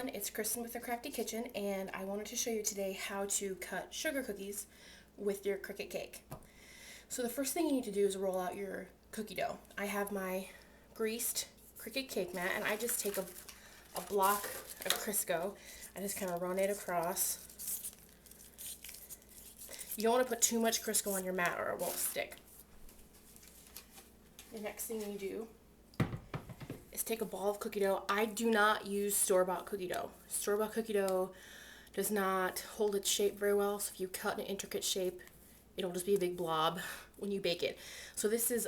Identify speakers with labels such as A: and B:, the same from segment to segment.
A: everyone, it's Kristen with the Crafty Kitchen, and I wanted to show you today how to cut sugar cookies with your Cricut Cake. So the first thing you need to do is roll out your cookie dough. I have my greased Cricut Cake mat, and I just take a block of Crisco. I just kind of run it across. You don't want to put too much Crisco on your mat or it won't stick. The next thing you do is take a ball of cookie dough. I do not use store-bought cookie dough. Store-bought cookie dough does not hold its shape very well, so if you cut an intricate shape, it'll just be a big blob when you bake it. So this is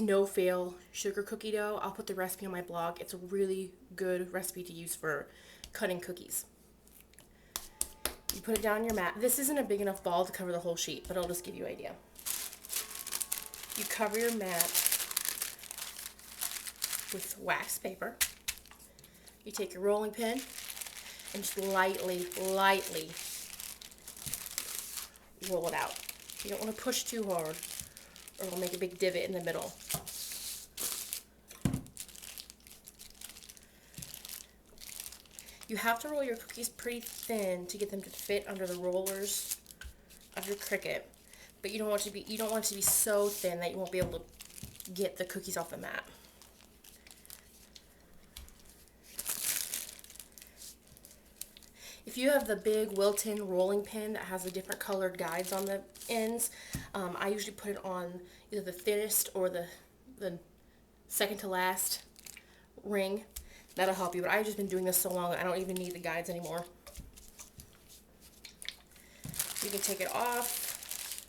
A: no-fail sugar cookie dough. I'll put the recipe on my blog. It's a really good recipe to use for cutting cookies. You put it down on your mat. This isn't a big enough ball to cover the whole sheet, but I'll just give you an idea. You cover your mat with wax paper. You take your rolling pin and just lightly roll it out. You don't want to push too hard or it'll make a big divot in the middle. You have to roll your cookies pretty thin to get them to fit under the rollers of your Cricut, but you don't want it to be so thin that you won't be able to get the cookies off the mat. If you have the big Wilton rolling pin that has the different colored guides on the ends, I usually put it on either the thinnest or the second to last ring. That'll help you, but I've just been doing this so long I don't even need the guides anymore. You can take it off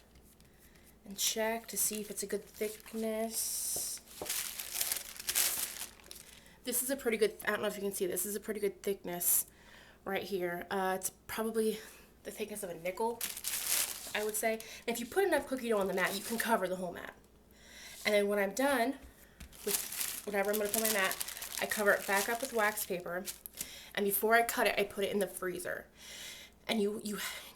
A: and check to see if it's a good thickness. This is a pretty good, I don't know if you can see, this is a pretty good thickness right here. It's probably the thickness of a nickel, I would say. And if you put enough cookie dough on the mat, you can cover the whole mat. And then when I'm done with whatever I'm going to put on my mat, I cover it back up with wax paper, and before I cut it, I put it in the freezer. And you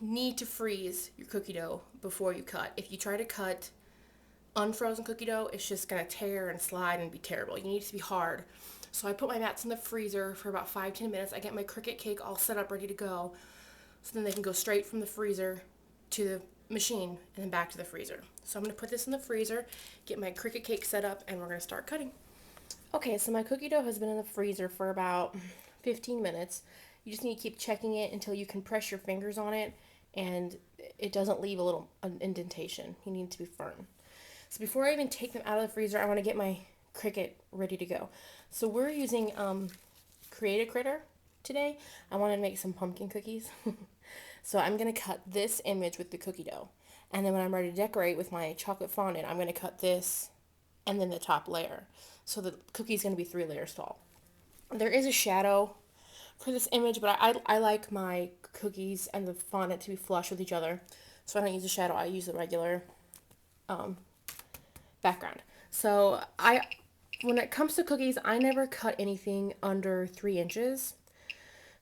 A: need to freeze your cookie dough before you cut. If you try to cut unfrozen cookie dough, it's just going to tear and slide and be terrible. You need it to be hard. So I put my mats in the freezer for about 5-10 minutes. I get my Cricut Cake all set up, ready to go, so then they can go straight from the freezer to the machine and then back to the freezer. So I'm going to put this in the freezer, get my Cricut Cake set up, and we're going to start cutting. Okay, so my cookie dough has been in the freezer for about 15 minutes. You just need to keep checking it until you can press your fingers on it and it doesn't leave a little indentation. You need it to be firm. So before I even take them out of the freezer, I want to get my Cricut ready to go. So we're using Create a Critter today. I want to make some pumpkin cookies. So I'm going to cut this image with the cookie dough. And then when I'm ready to decorate with my chocolate fondant, I'm going to cut this and then the top layer. So the cookie is going to be 3 layers tall. There is a shadow for this image, but I like my cookies and the fondant to be flush with each other. So I don't use a shadow, I use the regular background. So when it comes to cookies, I never cut anything under 3 inches.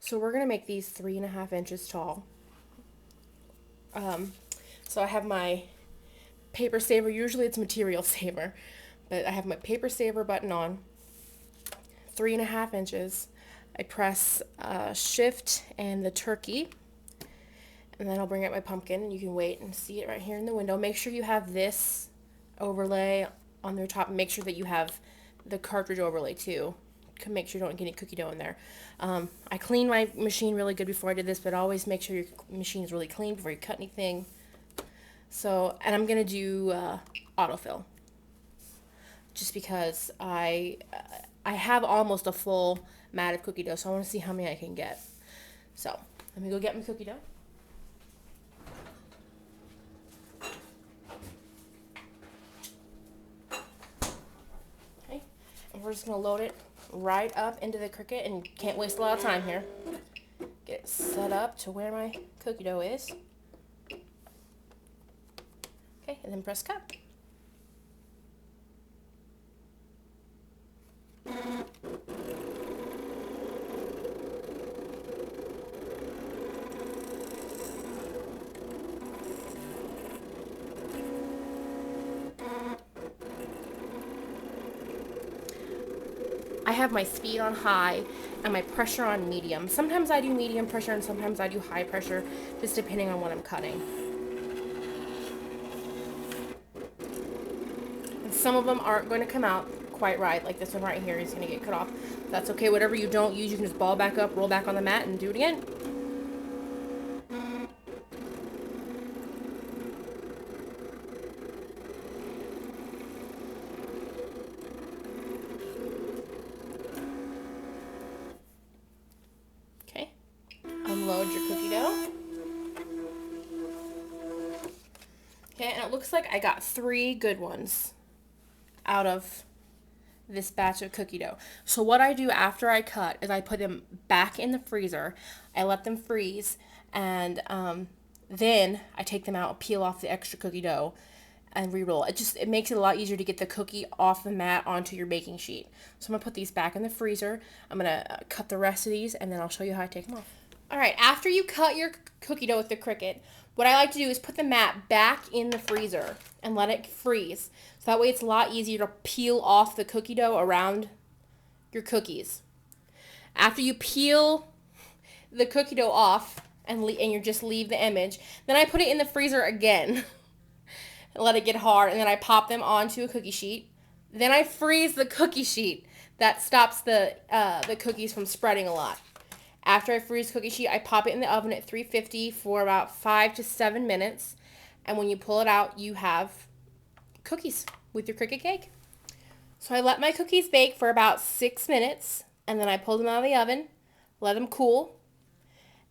A: So we're going to make these 3.5 inches tall. So I have my paper saver. Usually it's material saver, but I have my paper saver button on, 3.5 inches. I press shift and the turkey, and then I'll bring out my pumpkin, and you can wait and see it right here in the window. Make sure you have this overlay on their top. Make sure that you have the cartridge overlay too. Make sure you don't get any cookie dough in there. I cleaned my machine really good before I did this, but always make sure your machine is really clean before you cut anything. So, and I'm gonna do autofill, just because I have almost a full mat of cookie dough, so I want to see how many I can get. So let me go get my cookie dough. Okay, and we're just gonna load it right up into the Cricut, and can't waste a lot of time here. Get it set up to where my cookie dough is. Okay, and then press cut. I have my speed on high and my pressure on medium. Sometimes I do medium pressure and sometimes I do high pressure, just depending on what I'm cutting. And some of them aren't going to come out quite right, like this one right here is going to get cut off. That's okay. Whatever you don't use, you can just ball back up, roll back on the mat, and do it again. Okay. Unload your cookie dough. Okay, and it looks like I got 3 good ones out of this batch of cookie dough. So what I do after I cut is I put them back in the freezer. I let them freeze, and then I take them out, peel off the extra cookie dough, and re-roll. It makes it a lot easier to get the cookie off the mat onto your baking sheet. So I'm gonna put these back in the freezer. I'm gonna cut the rest of these, and then I'll show you how I take them off. All right, after you cut your cookie dough with the Cricut, what I like to do is put the mat back in the freezer and let it freeze. So that way it's a lot easier to peel off the cookie dough around your cookies. After you peel the cookie dough off and you just leave the image, then I put it in the freezer again and let it get hard, and then I pop them onto a cookie sheet. Then I freeze the cookie sheet. That stops the cookies from spreading a lot. After I freeze cookie sheet, I pop it in the oven at 350 for about 5 to 7 minutes. And when you pull it out, you have cookies with your Cricut cake. So I let my cookies bake for about 6 minutes, and then I pulled them out of the oven, let them cool,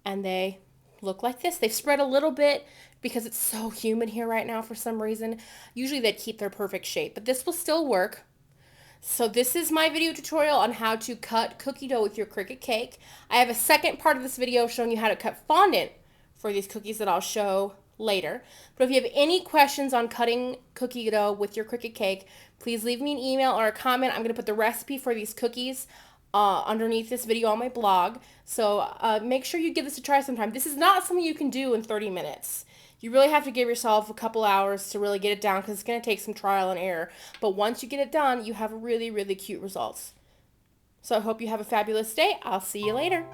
A: and they look like this. They've spread a little bit because it's so humid here right now for some reason. Usually they'd keep their perfect shape, but this will still work. So this is my video tutorial on how to cut cookie dough with your Cricut cake. I have a second part of this video showing you how to cut fondant for these cookies that I'll show later. But if you have any questions on cutting cookie dough with your Cricut cake, please leave me an email or a comment. I'm going to put the recipe for these cookies underneath this video on my blog. So make sure you give this a try sometime. This is not something you can do in 30 minutes. You really have to give yourself a couple hours to really get it down because it's going to take some trial and error. But once you get it done, you have really, really cute results. So I hope you have a fabulous day. I'll see you later.